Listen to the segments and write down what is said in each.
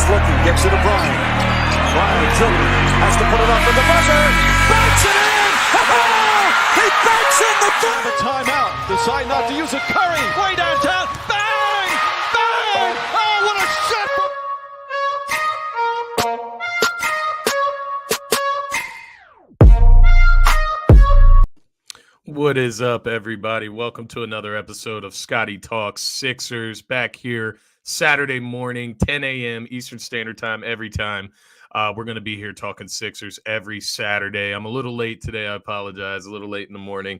looking, gets it to Bryant. Bryant dribbling, has to put it up for the buzzer. Banks it in! He banks in the third. The timeout. Decide not to use it. Curry, way downtown. Bang! Bang! Oh, what a shot! What is up, everybody? Welcome to another episode of Scotty Talks Sixers. Back here Saturday morning, 10 a.m. Eastern Standard Time every time. We're going to be here talking Sixers every Saturday. I'm a little late today. I apologize. A little late in the morning.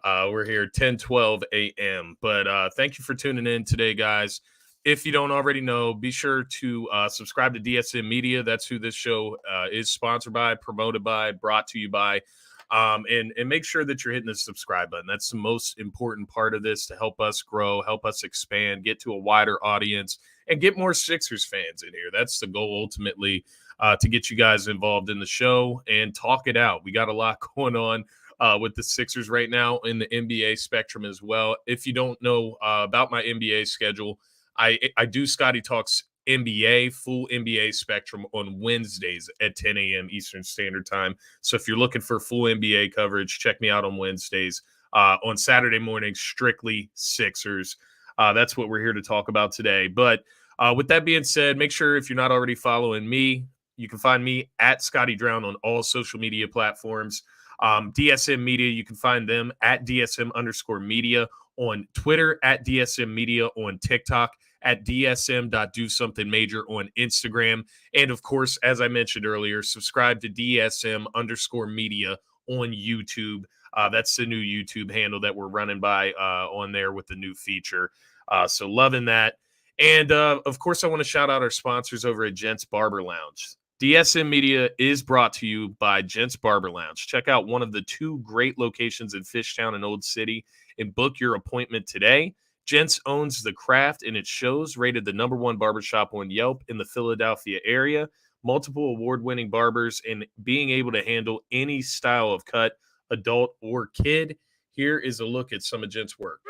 We're here 10:12 a.m. But thank you for tuning in today, guys. If you don't already know, be sure to subscribe to DSM Media. That's who this show is sponsored by, promoted by, brought to you by. And make sure that you're hitting the subscribe button. That's the most important part of this to help us grow, help us expand, get to a wider audience, and get more Sixers fans in here. That's the goal ultimately, to get you guys involved in the show and talk it out. We got a lot going on with the Sixers right now in the NBA spectrum as well. If you don't know about my NBA schedule, I do Scotty Talks NBA, full NBA spectrum on Wednesdays at 10 a.m. Eastern Standard Time. So if you're looking for full NBA coverage, check me out on Wednesdays. On Saturday mornings, strictly Sixers. That's what we're here to talk about today. But with that being said, make sure if you're not already following me, you can find me at Scotty Drown on all social media platforms. DSM Media, you can find them at DSM_media on Twitter, at DSM Media on TikTok, at dsm.dosomethingmajor on Instagram. And of course, as I mentioned earlier, subscribe to DSM_media on YouTube. That's the new YouTube handle that we're running by on there with the new feature. So loving that. And of course, I want to shout out our sponsors over at Gents Barber Lounge. DSM Media is brought to you by Gents Barber Lounge. Check out one of the two great locations in Fishtown and Old City and book your appointment today. Gents owns the craft, and it shows. Rated the #1 barbershop on Yelp in the Philadelphia area. Multiple award-winning barbers and being able to handle any style of cut, adult or kid. Here is a look at some of Gents' work.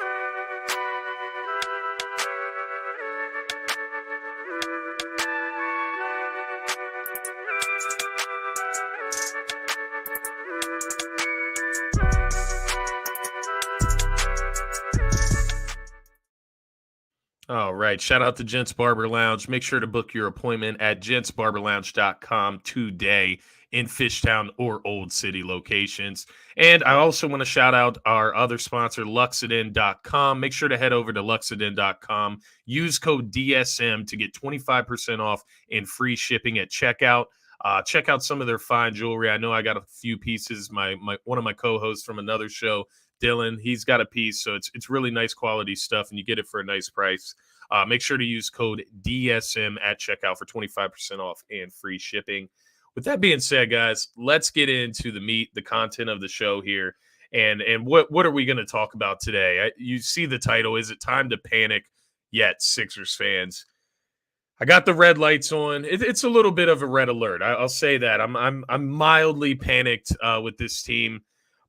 All right. Shout out to Gents Barber Lounge. Make sure to book your appointment at gentsbarberlounge.com today in Fishtown or Old City locations. And I also want to shout out our other sponsor, Luxodin.com. Make sure to head over to Luxodin.com. Use code DSM to get 25% off and free shipping at checkout. Check out some of their fine jewelry. I know I got a few pieces. My one of my co-hosts from another show, Dylan, he's got a piece, so it's really nice quality stuff, and you get it for a nice price. Make sure to use code DSM at checkout for 25% off and free shipping. With that being said, guys, let's get into the meat, the content of the show here, and what are we going to talk about today? You see the title. Is it time to panic yet, Sixers fans? I got the red lights on. It's a little bit of a red alert. I'll say that. I'm mildly panicked with this team.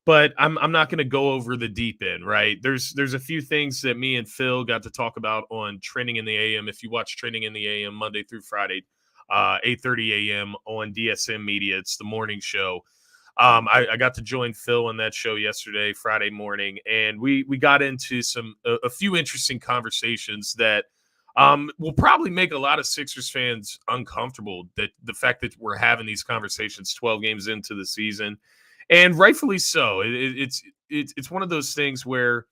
But I'm not going to go over the deep end, right? There's a few things that me and Phil got to talk about on Trending in the AM. If you watch Trending in the AM Monday through Friday, 8:30 a.m. on DSM Media, it's the morning show. I got to join Phil on that show yesterday, Friday morning, and we got into a few interesting conversations that will probably make a lot of Sixers fans uncomfortable. That the fact that we're having these conversations 12 games into the season. And rightfully so. It's one of those things where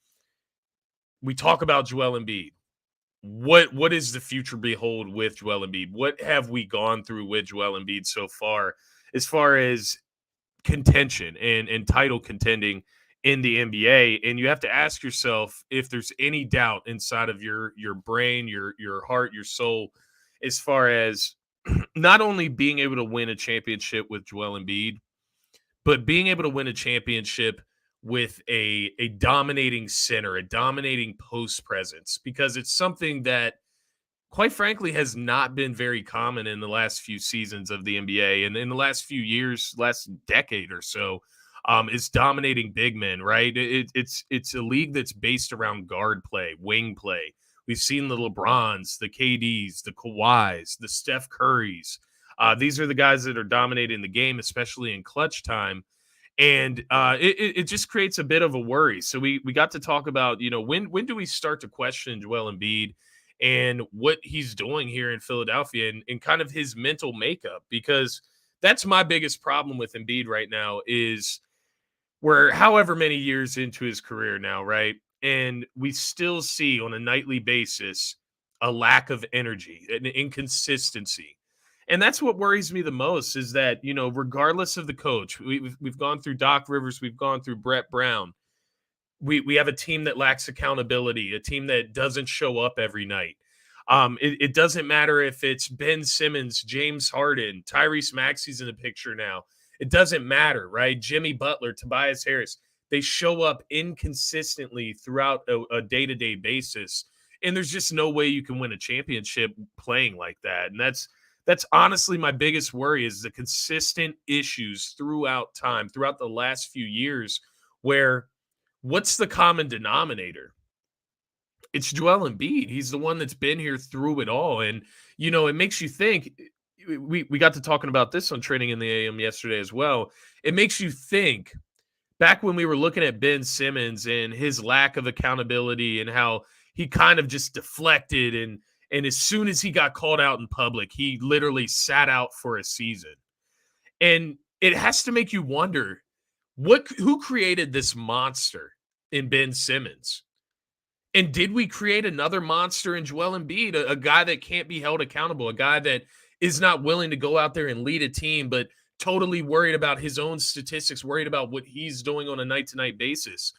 we talk about Joel Embiid. What is the future behold with Joel Embiid? What have we gone through with Joel Embiid so far as contention and title contending in the NBA? And you have to ask yourself if there's any doubt inside of your brain, your heart, your soul, as far as not only being able to win a championship with Joel Embiid, but being able to win a championship with a dominating center, a dominating post presence, because it's something that, quite frankly, has not been very common in the last few seasons of the NBA. And in the last few years, last decade or so, is dominating big men, right? It's a league that's based around guard play, wing play, We've seen the LeBrons, the KDs, the Kawhis, the Steph Currys. These are the guys that are dominating the game, especially in clutch time. And it just creates a bit of a worry. So we got to talk about, when do we start to question Joel Embiid and what he's doing here in Philadelphia and kind of his mental makeup? Because that's my biggest problem with Embiid right now is we're however many years into his career now, right? And we still see on a nightly basis a lack of energy, an inconsistency. And that's what worries me the most is that, regardless of the coach, we've gone through Doc Rivers, we've gone through Brett Brown. We have a team that lacks accountability, a team that doesn't show up every night. It doesn't matter if it's Ben Simmons, James Harden, Tyrese Maxey's in the picture now. It doesn't matter, right? Jimmy Butler, Tobias Harris. They show up inconsistently throughout a day-to-day basis. And there's just no way you can win a championship playing like that. And that's honestly my biggest worry is the consistent issues throughout time, throughout the last few years, where what's the common denominator? It's Joel Embiid. He's the one that's been here through it all. And, it makes you think, we got to talking about this on Training in the AM yesterday as well. It makes you think back when we were looking at Ben Simmons and his lack of accountability and how he kind of just deflected and as soon as he got called out in public, he literally sat out for a season. And it has to make you wonder who created this monster in Ben Simmons? And did we create another monster in Joel Embiid, a guy that can't be held accountable, a guy that is not willing to go out there and lead a team, but totally worried about his own statistics, worried about what he's doing on a night-to-night basis?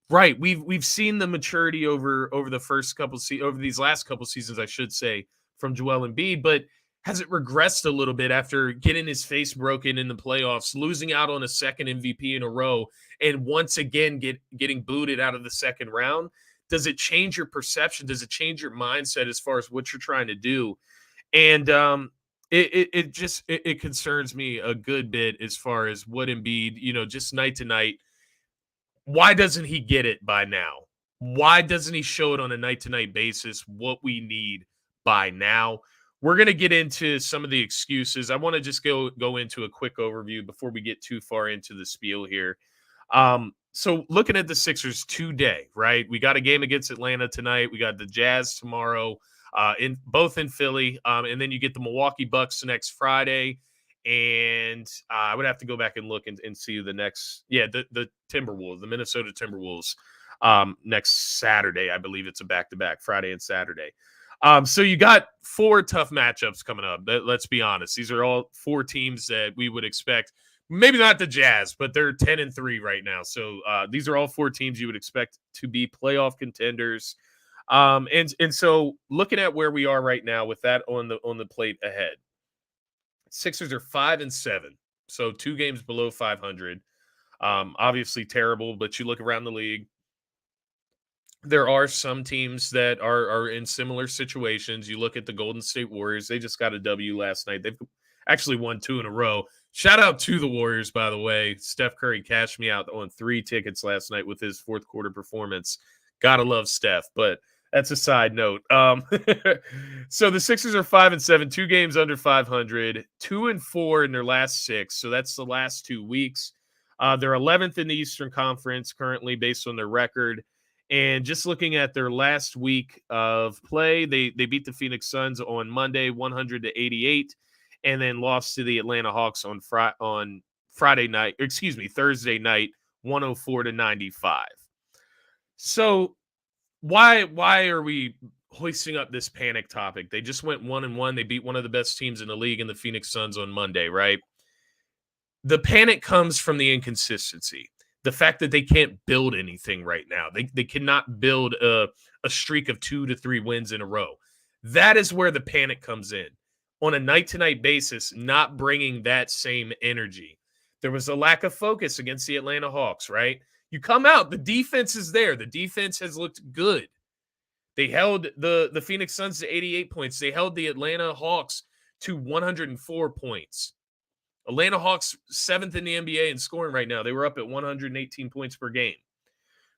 Right. We've seen the maturity over the first couple over these last couple seasons, I should say, from Joel Embiid, but has it regressed a little bit after getting his face broken in the playoffs, losing out on a second MVP in a row, and once again getting booted out of the second round? Does it change your perception? Does it change your mindset as far as what you're trying to do? And it concerns me a good bit as far as what Embiid, just night to night. Why doesn't he get it by now? Why doesn't he show it on a night-to-night basis what we need by now? We're going to get into some of the excuses. I want to just go into a quick overview before we get too far into the spiel here. So looking at the Sixers today, right? We got a game against Atlanta tonight. We got the Jazz tomorrow, both in Philly. And then you get the Milwaukee Bucks next Friday. And I would have to go back and look and see the next, the Timberwolves, the Minnesota Timberwolves next Saturday. I believe it's a back-to-back, Friday and Saturday. So you got 4 tough matchups coming up. Let's be honest. These are all 4 teams that we would expect. Maybe not the Jazz, but they're 10-3 right now. So these are all 4 teams you would expect to be playoff contenders. And so looking at where we are right now with that on the plate ahead, Sixers are 5-7, so 2 games below 500. Obviously terrible, but you look around the league, there are some teams that are in similar situations. You look at the Golden State Warriors; they just got a W last night. They've actually won 2 in a row. Shout out to the Warriors, by the way. Steph Curry cashed me out on 3 tickets last night with his fourth quarter performance. Gotta love Steph, but that's a side note. So the Sixers are 5-7, 2 games under 500, 2-4 in their last 6. So that's the last 2 weeks. They're 11th in the Eastern Conference currently based on their record. And just looking at their last week of play, they beat the Phoenix Suns on Monday, 100-88, and then lost to the Atlanta Hawks on Thursday night, 104-95. So why are we hoisting up this panic topic? They just went 1-1. They beat one of the best teams in the league in the Phoenix Suns on Monday, right? The panic comes from the inconsistency. The fact that they can't build anything right now. They cannot build a streak of 2 to 3 wins in a row. That is where the panic comes in. On a night-to-night basis, not bringing that same energy. There was a lack of focus against the Atlanta Hawks, right? You come out, the defense is there. The defense has looked good. They held the Phoenix Suns to 88 points. They held the Atlanta Hawks to 104 points. Atlanta Hawks 7th in the NBA in scoring right now. They were up at 118 points per game.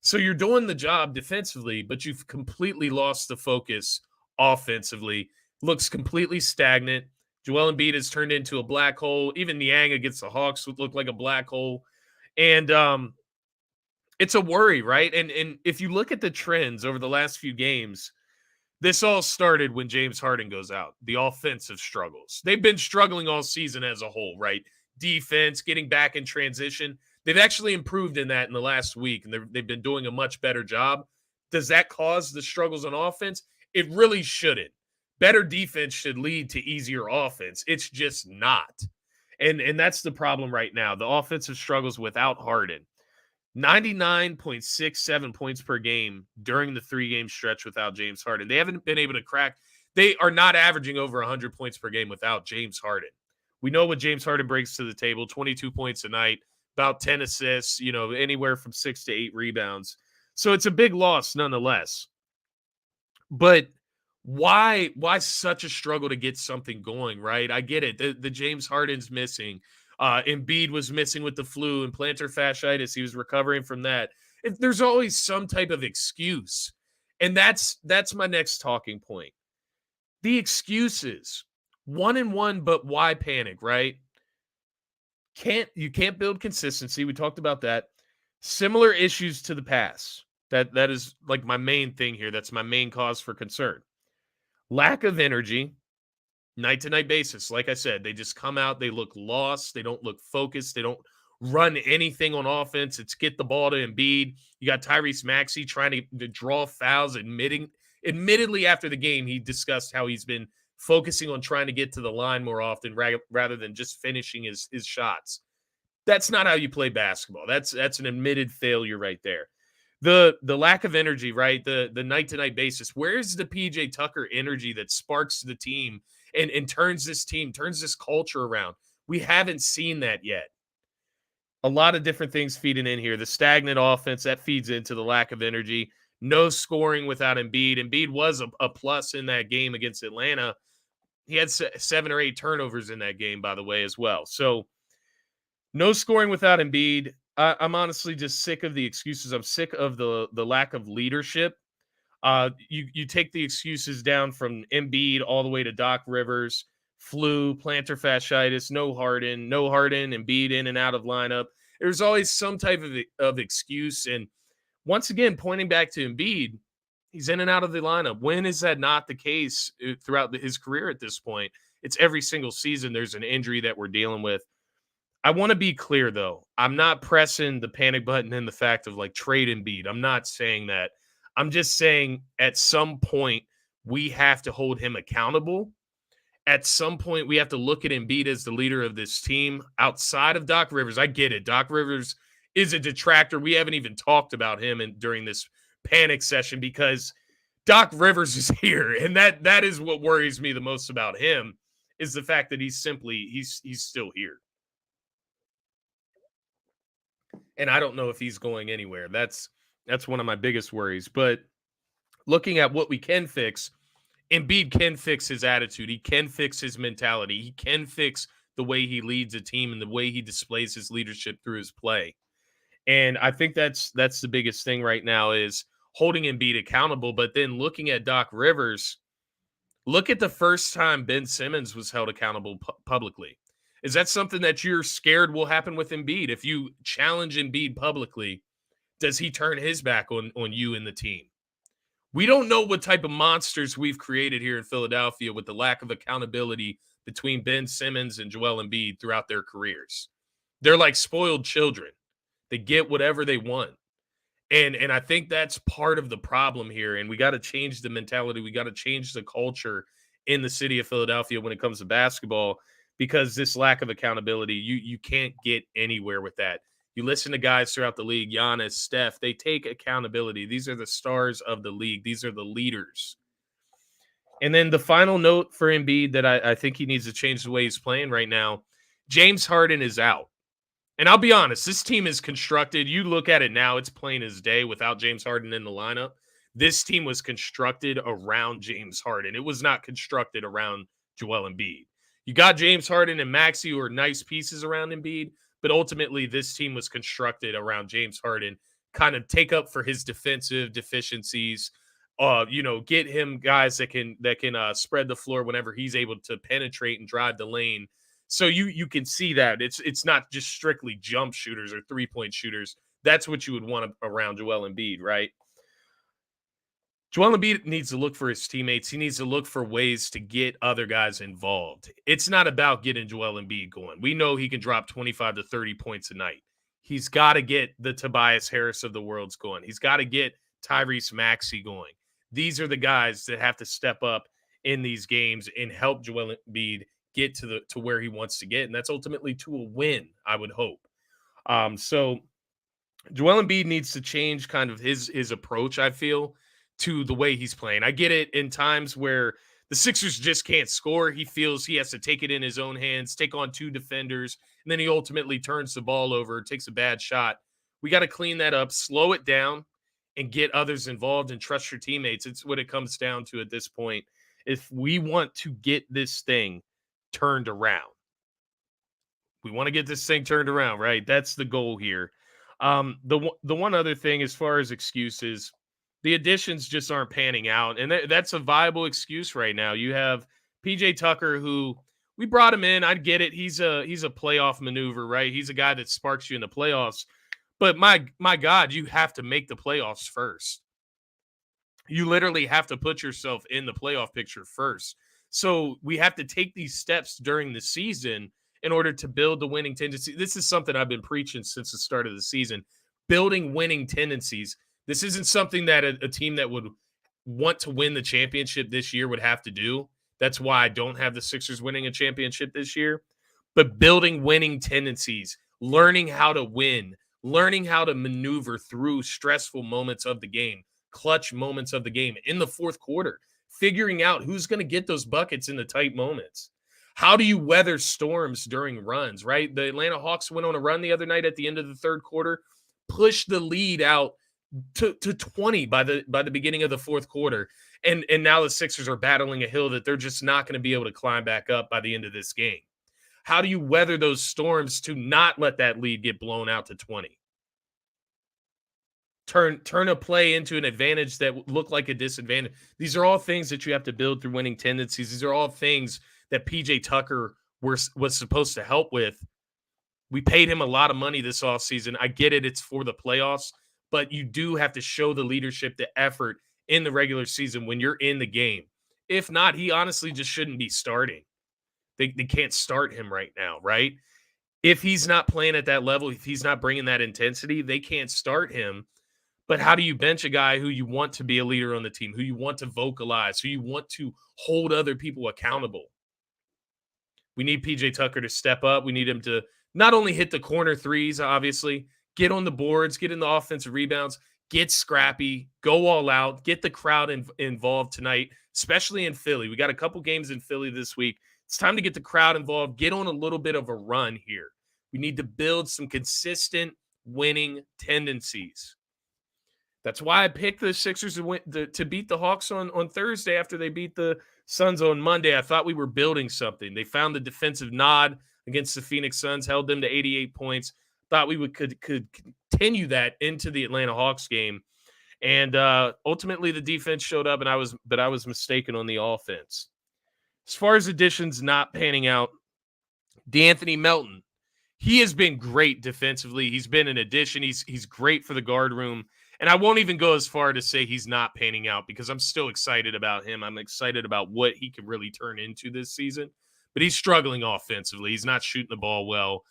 So you're doing the job defensively, but you've completely lost the focus offensively. Looks completely stagnant. Joel Embiid has turned into a black hole. Even Niang against the Hawks would look like a black hole. And it's a worry, right? And if you look at the trends over the last few games, this all started when James Harden goes out. The offensive struggles. They've been struggling all season as a whole, right? Defense, getting back in transition. They've actually improved in that in the last week, and they've been doing a much better job. Does that cause the struggles on offense? It really shouldn't. Better defense should lead to easier offense. It's just not. And that's the problem right now. The offensive struggles without Harden. 99.67 points per game during the 3-game stretch without James Harden. They haven't been able to crack. They are not averaging over 100 points per game without James Harden. We know what James Harden brings to the table, 22 points a night, about 10 assists, anywhere from 6 to 8 rebounds. So it's a big loss nonetheless. But why such a struggle to get something going, right? I get it. The James Harden's missing. Embiid was missing with the flu and plantar fasciitis. He was recovering from that. There's always some type of excuse. And that's my next talking point. The excuses. 1-1, but why panic, right? You can't build consistency. We talked about that. Similar issues to the past. That is like my main thing here. That's my main cause for concern. Lack of energy. Night-to-night basis. Like I said, they just come out, they look lost, they don't look focused, they don't run anything on offense. It's get the ball to Embiid. You got Tyrese Maxey trying to draw fouls, admittedly after the game, he discussed how he's been focusing on trying to get to the line more often rather than just finishing his shots. That's not how you play basketball. That's an admitted failure right there. The lack of energy, right? The night-to-night basis. Where's the PJ Tucker energy that sparks the team and turns this culture around? We haven't seen that yet. A lot of different things feeding in here. The stagnant offense, that feeds into the lack of energy. No scoring without Embiid. Embiid was a plus in that game against Atlanta. He had 7 or 8 turnovers in that game, by the way, as well. So no scoring without Embiid. I'm honestly just sick of the excuses. I'm sick of the lack of leadership. You take the excuses down from Embiid all the way to Doc Rivers, flu, plantar fasciitis, no Harden, Embiid in and out of lineup. There's always some type of excuse. And once again, pointing back to Embiid, he's in and out of the lineup. When is that not the case throughout his career at this point? It's every single season there's an injury that we're dealing with. I want to be clear, though. I'm not pressing the panic button in the fact of like trade Embiid. I'm not saying that. I'm just saying at some point we have to hold him accountable. At some point we have to look at Embiid as the leader of this team outside of Doc Rivers. I get it. Doc Rivers is a detractor. We haven't even talked about him during this panic session because Doc Rivers is here. And that is what worries me the most about him is the fact that he's still here. And I don't know if he's going anywhere. That's one of my biggest worries. But looking at what we can fix, Embiid can fix his attitude. He can fix his mentality. He can fix the way he leads a team and the way he displays his leadership through his play. And I think that's the biggest thing right now is holding Embiid accountable. But then looking at Doc Rivers, look at the first time Ben Simmons was held accountable publicly. Is that something that you're scared will happen with Embiid? If you challenge Embiid publicly, does he turn his back on you and the team? We don't know what type of monsters we've created here in Philadelphia with the lack of accountability between Ben Simmons and Joel Embiid throughout their careers. They're like spoiled children. They get whatever they want. And I think that's part of the problem here. And we got to change the mentality. We got to change the culture in the city of Philadelphia when it comes to basketball, because this lack of accountability, you can't get anywhere with that. You listen to guys throughout the league, Giannis, Steph, they take accountability. These are the stars of the league. These are the leaders. And then the final note for Embiid that I think he needs to change the way he's playing right now, James Harden is out. And I'll be honest, this team is constructed. You look at it now, it's plain as day without James Harden in the lineup. This team was constructed around James Harden. It was not constructed around Joel Embiid. You got James Harden and Maxey, who are nice pieces around Embiid, but ultimately this team was constructed around James Harden kind of take up for his defensive deficiencies. Get him guys that can spread the floor whenever he's able to penetrate and drive the lane. So you can see that it's not just strictly jump shooters or 3-point shooters. That's what you would want around Joel Embiid, right? Joel Embiid needs to look for his teammates. He needs to look for ways to get other guys involved. It's not about getting Joel Embiid going. We know he can drop 25 to 30 points a night. He's got to get the Tobias Harris of the world's going. He's got to get Tyrese Maxey going. These are the guys that have to step up in these games and help Joel Embiid get to where he wants to get, and that's ultimately to a win, I would hope. So Joel Embiid needs to change kind of his approach, I feel, to the way he's playing. I get it in times where the Sixers just can't score. He feels he has to take it in his own hands, take on two defenders, and then he ultimately turns the ball over, takes a bad shot. We got to clean that up, slow it down, and get others involved and trust your teammates. It's what it comes down to at this point. If we want to get this thing turned around, we want to get this thing turned around, right? That's the goal here. The one other thing as far as excuses, the additions just aren't panning out, and that's a viable excuse right now. You have PJ Tucker, who we brought him in. I get it. He's a playoff maneuver, right? He's a guy that sparks you in the playoffs. But my God, you have to make the playoffs first. You literally have to put yourself in the playoff picture first. So we have to take these steps during the season in order to build the winning tendency. This is something I've been preaching since the start of the season, building winning tendencies. This isn't something that a team that would want to win the championship this year would have to do. That's why I don't have the Sixers winning a championship this year. But building winning tendencies, learning how to win, learning how to maneuver through stressful moments of the game, clutch moments of the game in the fourth quarter, figuring out who's going to get those buckets in the tight moments. How do you weather storms during runs, right? The Atlanta Hawks went on a run the other night at the end of the third quarter, pushed the lead out to 20 by the beginning of the fourth quarter. And now the Sixers are battling a hill that they're just not going to be able to climb back up by the end of this game. How do you weather those storms to not let that lead get blown out to 20? Turn a play into an advantage that looked like a disadvantage. These are all things that you have to build through winning tendencies. These are all things that PJ Tucker was supposed to help with. We paid him a lot of money this offseason. I get it. It's for the playoffs, but you do have to show the leadership, the effort in the regular season when you're in the game. If not, he honestly just shouldn't be starting. They can't start him right now, right? If he's not playing at that level, if he's not bringing that intensity, they can't start him. But how do you bench a guy who you want to be a leader on the team, who you want to vocalize, who you want to hold other people accountable? We need PJ Tucker to step up. We need him to not only hit the corner threes, obviously, get on the boards, get in the offensive rebounds, get scrappy, go all out, get the crowd involved tonight, especially in Philly. We got a couple games in Philly this week. It's time to get the crowd involved, get on a little bit of a run here. We need to build some consistent winning tendencies. That's why I picked the Sixers to beat the Hawks on Thursday after they beat the Suns on Monday. I thought we were building something. They found the defensive nod against the Phoenix Suns, held them to 88 points. Thought we could continue that into the Atlanta Hawks game. And ultimately the defense showed up, and I was mistaken on the offense. As far as additions not panning out, DeAnthony Melton, he has been great defensively. He's been an addition. He's great for the guard room. And I won't even go as far to say he's not panning out because I'm still excited about him. I'm excited about what he can really turn into this season. But he's struggling offensively. He's not shooting the ball well.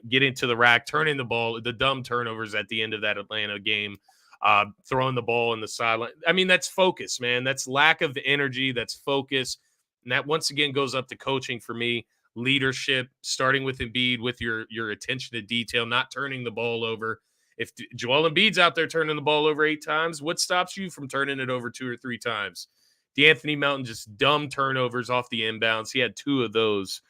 Getting to the rack, turning the ball, the dumb turnovers at the end of that Atlanta game, throwing the ball in the sideline. I mean, that's focus, man. That's lack of energy. That's focus. And that once again goes up to coaching for me. Leadership, starting with Embiid, with your attention to detail, not turning the ball over. If Joel Embiid's out there turning the ball over 8 times, what stops you from turning it over 2 or 3 times? DeAnthony Melton, just dumb turnovers off the inbounds. He had 2 of those.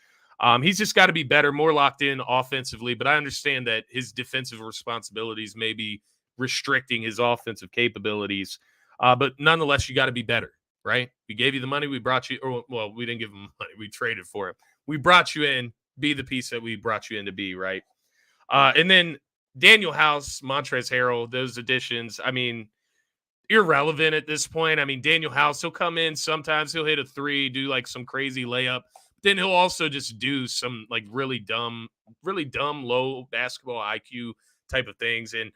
He's just got to be better, more locked in offensively, but I understand that his defensive responsibilities may be restricting his offensive capabilities. But nonetheless, you got to be better, right? We gave you the money. We brought you, well, we didn't give him money. We traded for him. We brought you in, be the piece that we brought you in to be, right? And then Daniel House, Montrezl Harrell, those additions, I mean, irrelevant at this point. I mean, Daniel House, he'll come in sometimes, he'll hit a three, do like some crazy layup. Then he'll also just do some like really dumb, low basketball IQ type of things. And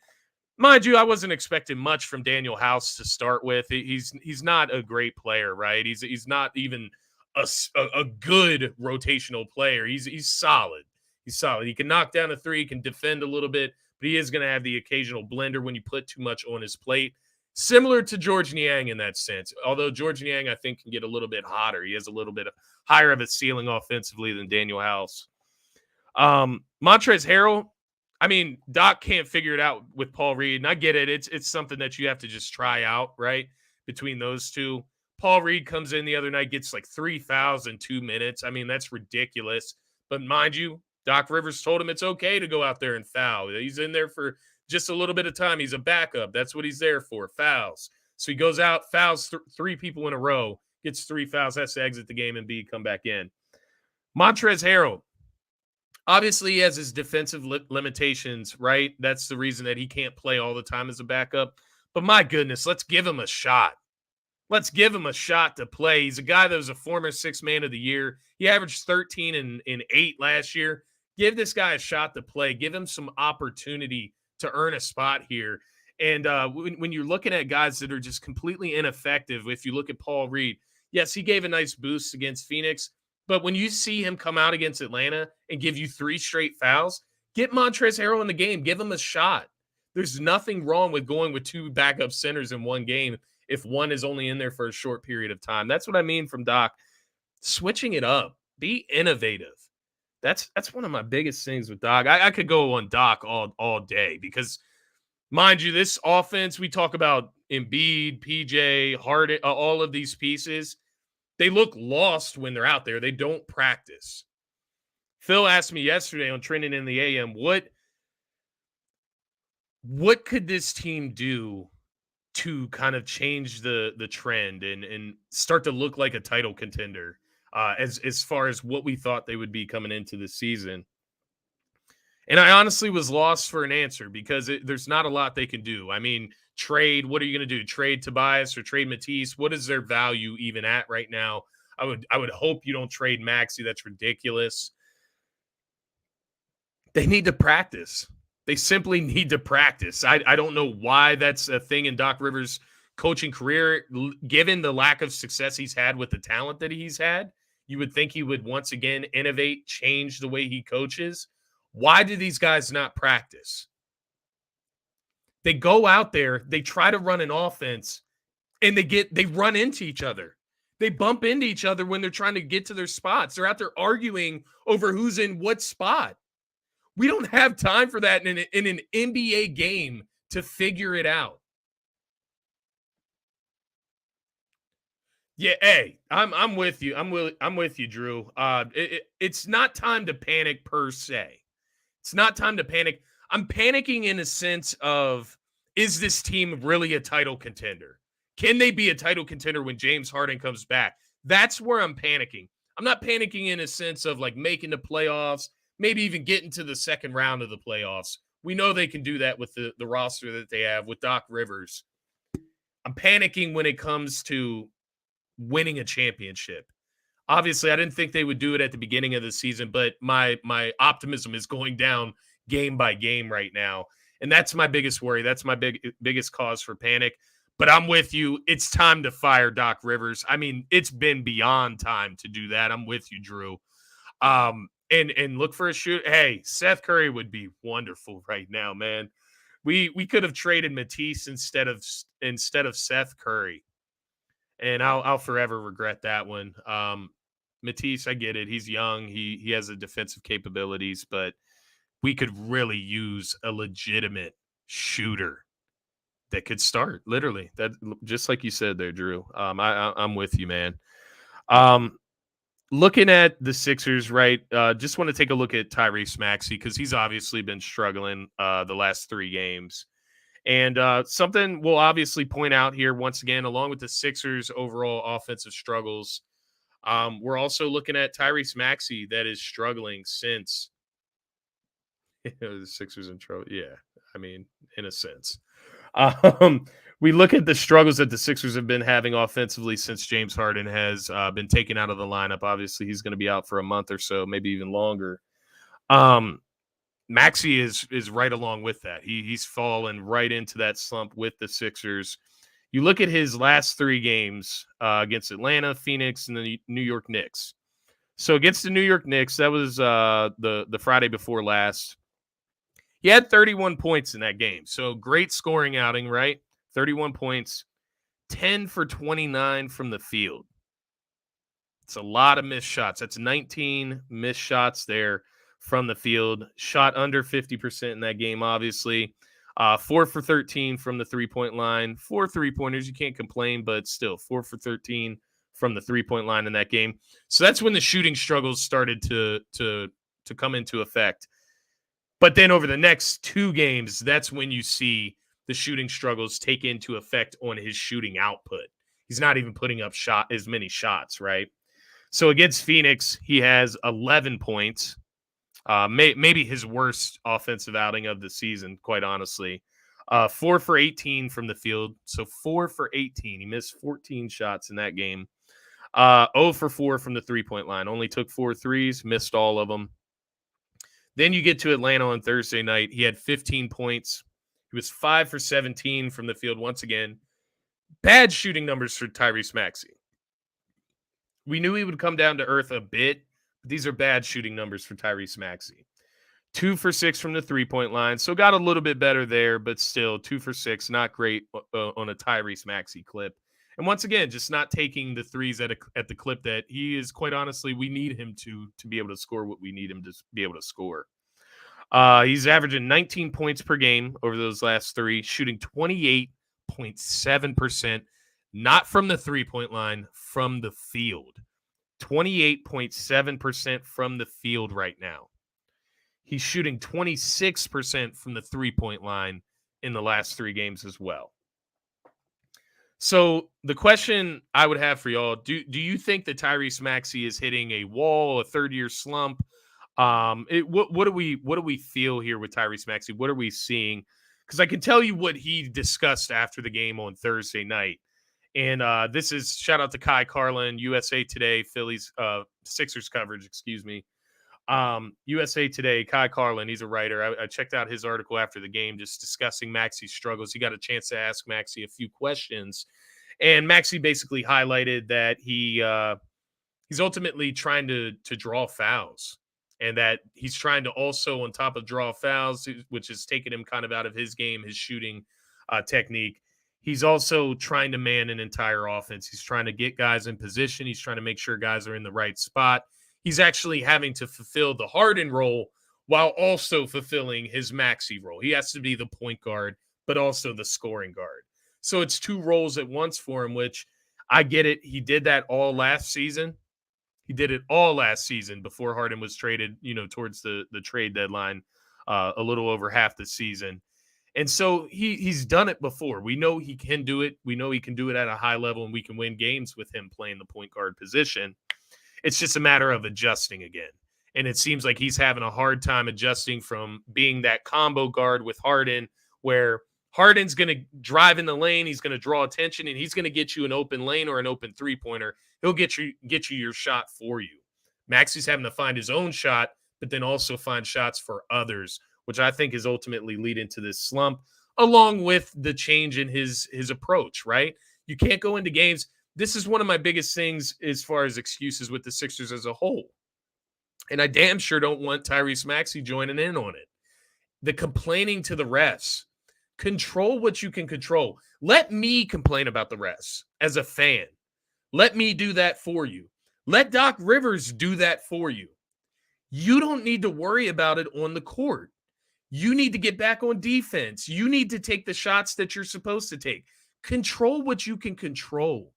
mind you, I wasn't expecting much from Daniel House to start with. He's not a great player, right? He's not even a good rotational player. He's solid. He's solid. He can knock down a three, he can defend a little bit, but he is going to have the occasional blender when you put too much on his plate. Similar to George Niang in that sense. Although George Niang, I think, can get a little bit hotter. He has a little bit higher of a ceiling offensively than Daniel House. Montrezl Harrell, I mean, Doc can't figure it out with Paul Reed, and I get it. It's something that you have to just try out, right, between those two. Paul Reed comes in the other night, gets like 3 fouls in 2 minutes. I mean, that's ridiculous. But mind you, Doc Rivers told him it's okay to go out there and foul. He's in there for just a little bit of time. He's a backup. That's what he's there for, fouls. So he goes out, fouls 3 people in a row, gets 3 fouls, has to exit the game and come back in. Montrezl Harrell, obviously he has his defensive limitations, right? That's the reason that he can't play all the time as a backup. But my goodness, let's give him a shot. Let's give him a shot to play. He's a guy that was a former 6th man of the year. He averaged 13 and 8 last year. Give this guy a shot to play. Give him some opportunity to earn a spot here. And when you're looking at guys that are just completely ineffective, if you look at Paul Reed, yes, he gave a nice boost against Phoenix, but when you see him come out against Atlanta and give you 3 straight fouls, get Montrezl Harrell in the game. Give him a shot. There's nothing wrong with going with 2 backup centers in one game if one is only in there for a short period of time. That's what I mean from Doc. Switching it up. Be innovative. That's one of my biggest things with Doc. I could go on Doc all day because, mind you, this offense, we talk about Embiid, PJ, Harden, all of these pieces. They look lost when they're out there. They don't practice. Phil asked me yesterday on Trending in the AM, what could this team do to kind of change the trend and start to look like a title contender as far as what we thought they would be coming into the season? And I honestly was lost for an answer because there's not a lot they can do. I mean, trade, what are you going to do? Trade Tobias or trade Matisse? What is their value even at right now? I would hope you don't trade Maxey. That's ridiculous. They need to practice. They simply need to practice. I don't know why that's a thing in Doc Rivers' coaching career. Given the lack of success he's had with the talent that he's had, you would think he would once again innovate, change the way he coaches. Why do these guys not practice? They go out there, they try to run an offense, and they run into each other. They bump into each other when they're trying to get to their spots. They're out there arguing over who's in what spot. We don't have time for that in an NBA game to figure it out. Yeah, hey, I'm with you. I'm with you, Drew. It's not time to panic per se. It's not time to panic. I'm panicking in a sense of, is this team really a title contender? Can they be a title contender when James Harden comes back? That's where I'm panicking. I'm not panicking in a sense of like making the playoffs, maybe even getting to the second round of the playoffs. We know they can do that with the roster that they have with Doc Rivers. I'm panicking when it comes to winning a championship. Obviously, I didn't think they would do it at the beginning of the season, but my optimism is going down game by game right now. And that's my biggest worry. That's my biggest cause for panic. But I'm with you. It's time to fire Doc Rivers. I mean, it's been beyond time to do that. I'm with you, Drew. And look for a shoot. Hey, Seth Curry would be wonderful right now, man. We could have traded Matisse instead of Seth Curry. And I'll forever regret that one. Matisse, I get it. He's young. He has the defensive capabilities, but we could really use a legitimate shooter that could start, literally. That, just like you said there, Drew. I'm with you, man. Looking at the Sixers, right, just want to take a look at Tyrese Maxey because he's obviously been struggling the last 3 games. And something we'll obviously point out here once again, along with the Sixers' overall offensive struggles, we're also looking at Tyrese Maxey that is struggling since The Sixers in trouble. Yeah, I mean, in a sense. Um, we look at the struggles that the Sixers have been having offensively since James Harden has been taken out of the lineup. Obviously, he's going to be out for a month or so, maybe even longer. Maxey is right along with that. He's fallen right into that slump with the Sixers. You look at his last 3 games against Atlanta, Phoenix, and the New York Knicks. So against the New York Knicks, that was the Friday before last. He had 31 points in that game. So great scoring outing, right? 31 points, 10 for 29 from the field. It's a lot of missed shots. That's 19 missed shots there from the field. Shot under 50% in that game, obviously. 4 for 13 from the three-point line. 4 3-pointers. You can't complain, but still 4 for 13 from the three-point line in that game. So that's when the shooting struggles started to come into effect. But then over the next 2 games, that's when you see the shooting struggles take into effect on his shooting output. He's not even putting up as many shots, right? So against Phoenix, he has 11 points. Maybe his worst offensive outing of the season, quite honestly. 4 for 18 from the field. So 4 for 18. He missed 14 shots in that game. 0 for 4 from the three-point line. Only took 4 threes, missed all of them. Then you get to Atlanta on Thursday night. He had 15 points. He was 5 for 17 from the field once again. Bad shooting numbers for Tyrese Maxey. We knew he would come down to earth a bit, but these are bad shooting numbers for Tyrese Maxey. 2 for 6 from the three-point line. So got a little bit better there, but still 2 for 6. Not great on a Tyrese Maxey clip. And once again, just not taking the threes at the clip that he is, quite honestly, we need him to be able to score what we need him to be able to score. He's averaging 19 points per game over those last 3, shooting 28.7%, not from the three-point line, from the field. 28.7% from the field right now. He's shooting 26% from the three-point line in the last 3 games as well. So the question I would have for y'all, do you think that Tyrese Maxey is hitting a wall, a third-year slump? What do we feel here with Tyrese Maxey? What are we seeing? Because I can tell you what he discussed after the game on Thursday night. And this is shout out to Kai Carlin, USA Today, Phillies Sixers coverage, excuse me. USA Today, Kai Carlin, he's a writer. I checked out his article after the game, just discussing Maxey's struggles. He got a chance to ask Maxey a few questions, and Maxey basically highlighted that he's ultimately trying to draw fouls, and that he's trying to also, on top of draw fouls, which has taken him kind of out of his game, his shooting technique. He's also trying to man an entire offense. He's trying to get guys in position. He's trying to make sure guys are in the right spot. He's actually having to fulfill the Harden role while also fulfilling his Maxey role. He has to be the point guard, but also the scoring guard. So it's 2 roles at once for him, which I get it. He did that all last season. He did it all last season before Harden was traded, towards the trade deadline, a little over half the season. And so he's done it before. We know he can do it. We know he can do it at a high level, and we can win games with him playing the point guard position. It's just a matter of adjusting again. And it seems like he's having a hard time adjusting from being that combo guard with Harden, where Harden's going to drive in the lane, he's going to draw attention, and he's going to get you an open lane or an open three-pointer. He'll get you your shot for you. Maxey's having to find his own shot, but then also find shots for others, which I think is ultimately leading to this slump, along with the change in his approach, right? You can't go into games. This is one of my biggest things as far as excuses with the Sixers as a whole. And I damn sure don't want Tyrese Maxey joining in on it. The complaining to the refs. Control what you can control. Let me complain about the refs as a fan. Let me do that for you. Let Doc Rivers do that for you. You don't need to worry about it on the court. You need to get back on defense. You need to take the shots that you're supposed to take. Control what you can control.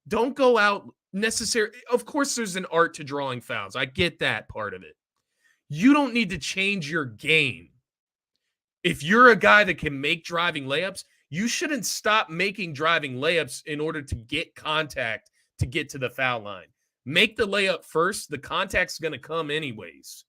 Don't go out necessarily. Of course, there's an art to drawing fouls. I get that part of it. You don't need to change your game. If you're a guy that can make driving layups, you shouldn't stop making driving layups in order to get contact to get to the foul line. Make the layup first. The contact's going to come anyways.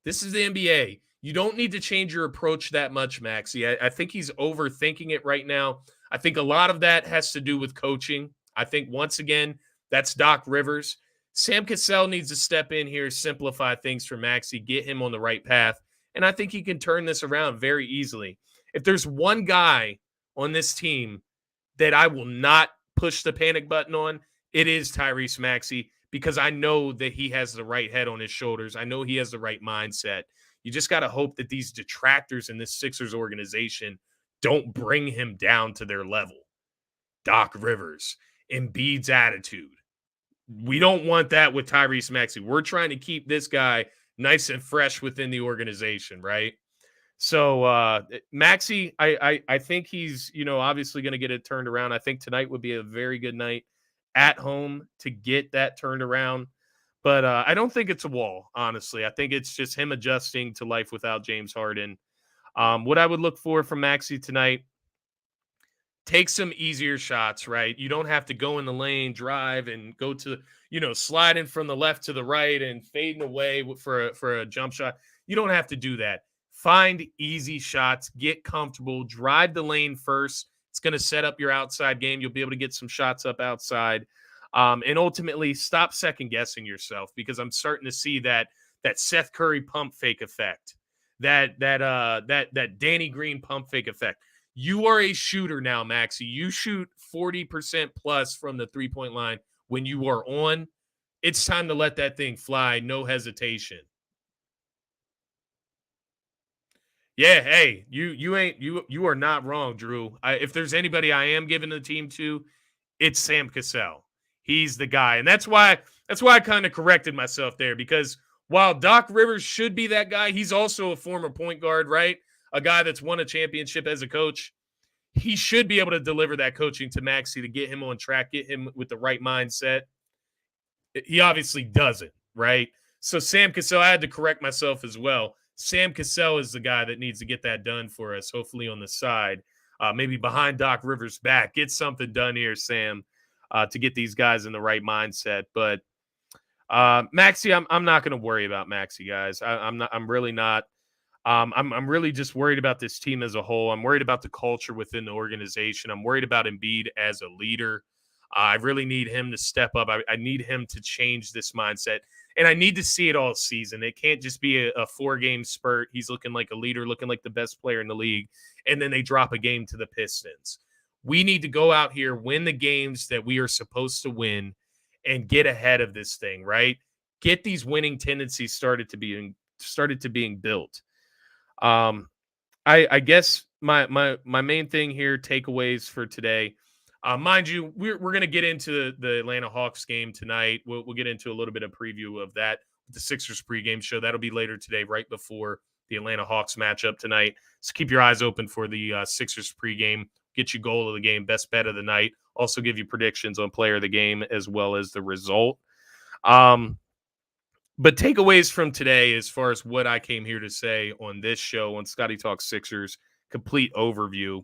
This is the NBA. You don't need to change your approach that much, Maxey. I think he's overthinking it right now. I think a lot of that has to do with coaching. I think, once again, that's Doc Rivers. Sam Cassell needs to step in here, simplify things for Maxey, get him on the right path. And I think he can turn this around very easily. If there's one guy on this team that I will not push the panic button on, it is Tyrese Maxey, because I know that he has the right head on his shoulders. I know he has the right mindset. You just got to hope that these detractors in this Sixers organization don't bring him down to their level. Doc Rivers, Embiid's attitude. We don't want that with Tyrese Maxey. We're trying to keep this guy nice and fresh within the organization, right? So Maxey, I think he's, obviously going to get it turned around. I think tonight would be a very good night at home to get that turned around. But I don't think it's a wall, honestly. I think it's just him adjusting to life without James Harden. What I would look for from Maxey tonight, take some easier shots, right? You don't have to go in the lane, drive, and go to, sliding from the left to the right and fading away for a jump shot. You don't have to do that. Find easy shots, get comfortable, drive the lane first. It's going to set up your outside game. You'll be able to get some shots up outside. And ultimately, stop second guessing yourself, because I'm starting to see that Seth Curry pump fake effect, that Danny Green pump fake effect. You are a shooter now, Maxey. You shoot 40% plus from the 3-point line when you are on. It's time to let that thing fly, no hesitation. Yeah, hey, you are not wrong, Drew. If there's anybody I am giving the team to, it's Sam Cassell. He's the guy. And that's why I kind of corrected myself there, because while Doc Rivers should be that guy, he's also a former point guard, right? A guy that's won a championship as a coach. He should be able to deliver that coaching to Maxey to get him on track, get him with the right mindset. He obviously doesn't, right? So Sam Cassell, I had to correct myself as well. Sam Cassell is the guy that needs to get that done for us, hopefully on the side, maybe behind Doc Rivers' back. Get something done here, Sam, to get these guys in the right mindset. But Maxey, I'm not going to worry about Maxey, guys. I'm really not. I'm really just worried about this team as a whole. I'm worried about the culture within the organization. I'm worried about Embiid as a leader. I really need him to step up. I need him to change this mindset. And I need to see it all season. It can't just be a 4-game spurt. He's looking like a leader, looking like the best player in the league, and then they drop a game to the Pistons. We need to go out here, win the games that we are supposed to win, and get ahead of this thing, right? Get these winning tendencies started to being built. I guess my main thing here, takeaways for today. Mind you, we're going to get into the Atlanta Hawks game tonight. We'll get into a little bit of preview of that with the Sixers pregame show. That'll be later today, right before the Atlanta Hawks matchup tonight. So keep your eyes open for the Sixers pregame. Get you goal of the game, best bet of the night. Also give you predictions on player of the game as well as the result. But takeaways from today, as far as what I came here to say on this show, on Scotty Talks Sixers, complete overview.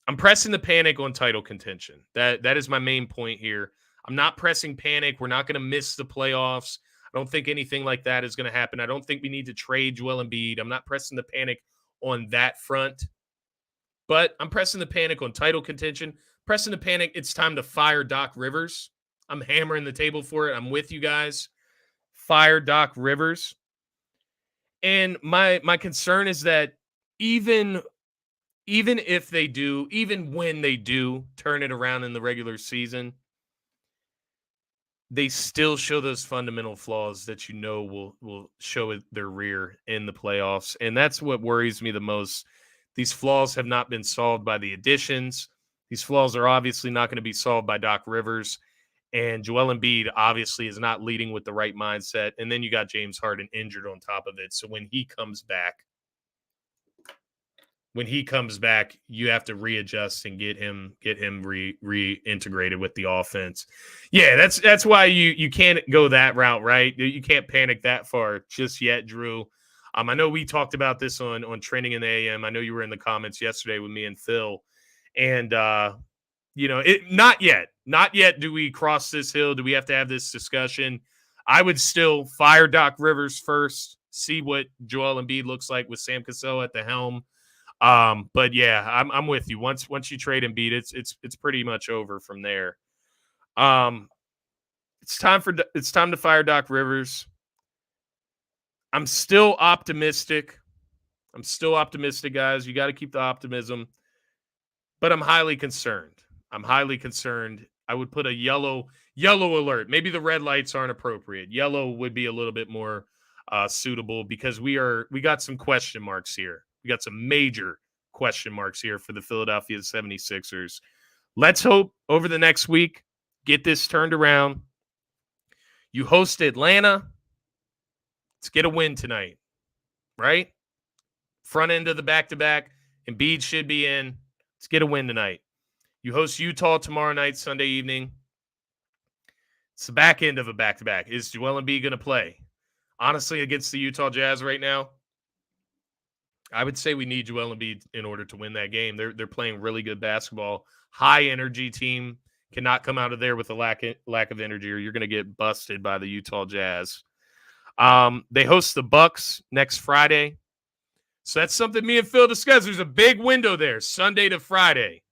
I'm pressing the panic on title contention. That is my main point here. I'm not pressing panic. We're not going to miss the playoffs. I don't think anything like that is going to happen. I don't think we need to trade Joel Embiid. I'm not pressing the panic on that front. But I'm pressing the panic on title contention. Pressing the panic, it's time to fire Doc Rivers. I'm hammering the table for it. I'm with you guys. Fire Doc Rivers. And my concern is that even if they do, even when they do turn it around in the regular season, they still show those fundamental flaws that will show their rear in the playoffs. And that's what worries me the most. These flaws have not been solved by the additions. These flaws are obviously not going to be solved by Doc Rivers. And Joel Embiid obviously is not leading with the right mindset. And then you got James Harden injured on top of it. So when he comes back, you have to readjust and get him reintegrated with the offense. Yeah, that's why you can't go that route, right? You can't panic that far just yet, Drew. I know we talked about this on Trending in the AM. I know you were in the comments yesterday with me and Phil. And not yet do we cross this hill. Do we have to have this discussion? I would still fire Doc Rivers first, see what Joel Embiid looks like with Sam Cassell at the helm. But yeah, I'm with you. Once you trade Embiid, it's pretty much over from there. It's time to fire Doc Rivers. I'm still optimistic. Guys. You got to keep the optimism. But I'm highly concerned. I would put a yellow alert. Maybe the red lights aren't appropriate. Yellow would be a little bit more suitable because we got some question marks here. We got some major question marks here for the Philadelphia 76ers. Let's hope over the next week, get this turned around. You host Atlanta. Let's get a win tonight, right? Front end of the back-to-back. Embiid should be in. Let's get a win tonight. You host Utah tomorrow night, Sunday evening. It's the back end of a back-to-back. Is Joel Embiid going to play? Honestly, against the Utah Jazz right now, I would say we need Joel Embiid in order to win that game. They're playing really good basketball. High-energy team. Cannot come out of there with a lack of energy or you're going to get busted by the Utah Jazz. They host the Bucks next Friday. So that's something me and Phil discussed. There's a big window there, Sunday to Friday.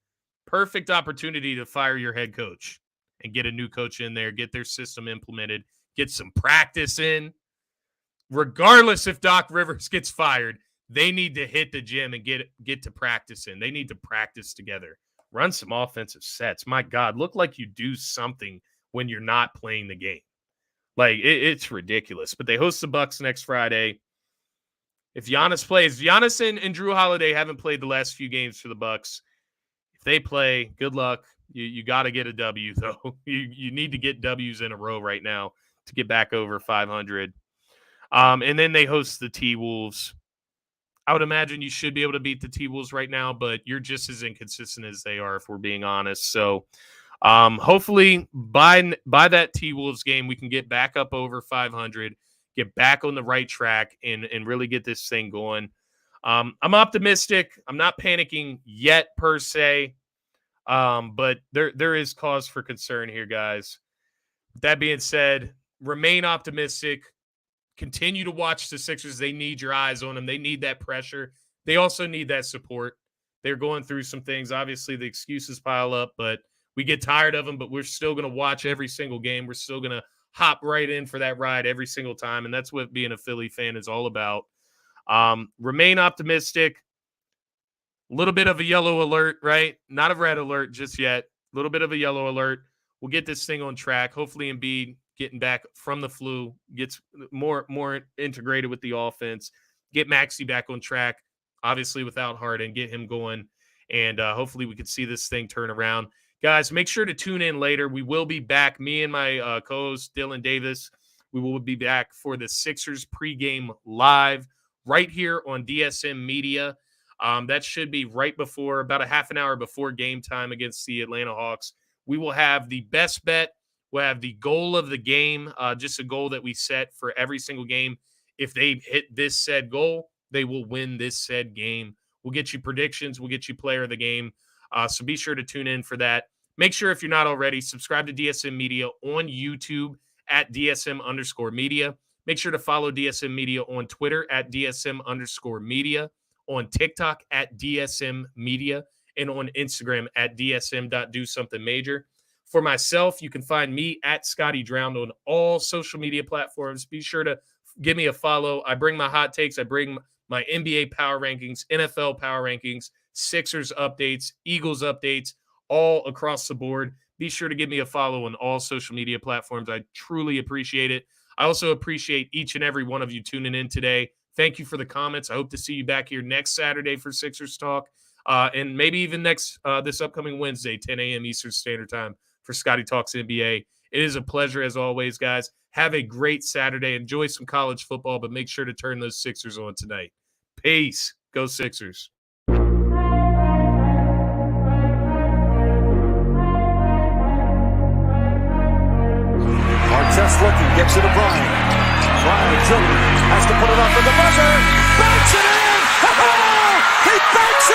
Perfect opportunity to fire your head coach and get a new coach in there, get their system implemented, get some practice in. Regardless if Doc Rivers gets fired, they need to hit the gym and get to practice in. They need to practice together. Run some offensive sets. My God, look like you do something when you're not playing the game. Like, it's ridiculous. But they host the Bucks next Friday. If Giannis plays, Giannis and Drew Holiday haven't played the last few games for the Bucks. If they play, good luck. You got to get a W, though. You need to get W's in a row right now to get back over 500. And then they host the T-Wolves. I would imagine you should be able to beat the T-Wolves right now, but you're just as inconsistent as they are, if we're being honest. So hopefully by that T-Wolves game, we can get back up over 500, get back on the right track, and really get this thing going. I'm optimistic. I'm not panicking yet, per se, but there is cause for concern here, guys. That being said, remain optimistic. Continue to watch the Sixers. They need your eyes on them. They need that pressure. They also need that support. They're going through some things. Obviously, the excuses pile up, but we get tired of them, but we're still going to watch every single game. We're still going to hop right in for that ride every single time, and that's what being a Philly fan is all about. Remain optimistic. A little bit of a yellow alert, right? Not a red alert just yet. A little bit of a yellow alert. We'll get this thing on track. Hopefully Embiid getting back from the flu, gets more integrated with the offense, get Maxey back on track, obviously without Harden, get him going, and hopefully we can see this thing turn around. Guys, make sure to tune in later. We will be back, me and my co-host Dylan Davis. We will be back for the Sixers pregame live right here on DSM Media. That should be right before, about a half an hour before game time against the Atlanta Hawks. We will have the best bet. We'll have the goal of the game, just a goal that we set for every single game. If they hit this said goal, they will win this said game. We'll get you predictions. We'll get you player of the game. So be sure to tune in for that. Make sure, if you're not already, subscribe to DSM Media on YouTube at DSM_media. Make sure to follow DSM Media on Twitter at DSM_media, on TikTok at DSM Media, and on Instagram at DSM.DoSomethingMajor. For myself, you can find me at Scotty Drowned on all social media platforms. Be sure to give me a follow. I bring my hot takes. I bring my NBA power rankings, NFL power rankings, Sixers updates, Eagles updates, all across the board. Be sure to give me a follow on all social media platforms. I truly appreciate it. I also appreciate each and every one of you tuning in today. Thank you for the comments. I hope to see you back here next Saturday for Sixers Talk, and maybe even this upcoming Wednesday, 10 a.m. Eastern Standard Time for Scotty Talks NBA. It is a pleasure as always, guys. Have a great Saturday. Enjoy some college football, but make sure to turn those Sixers on tonight. Peace. Go Sixers. Artest looking, gets it to Bryant. Bryant has to put it up for the buzzer. Banks it in! He banks it!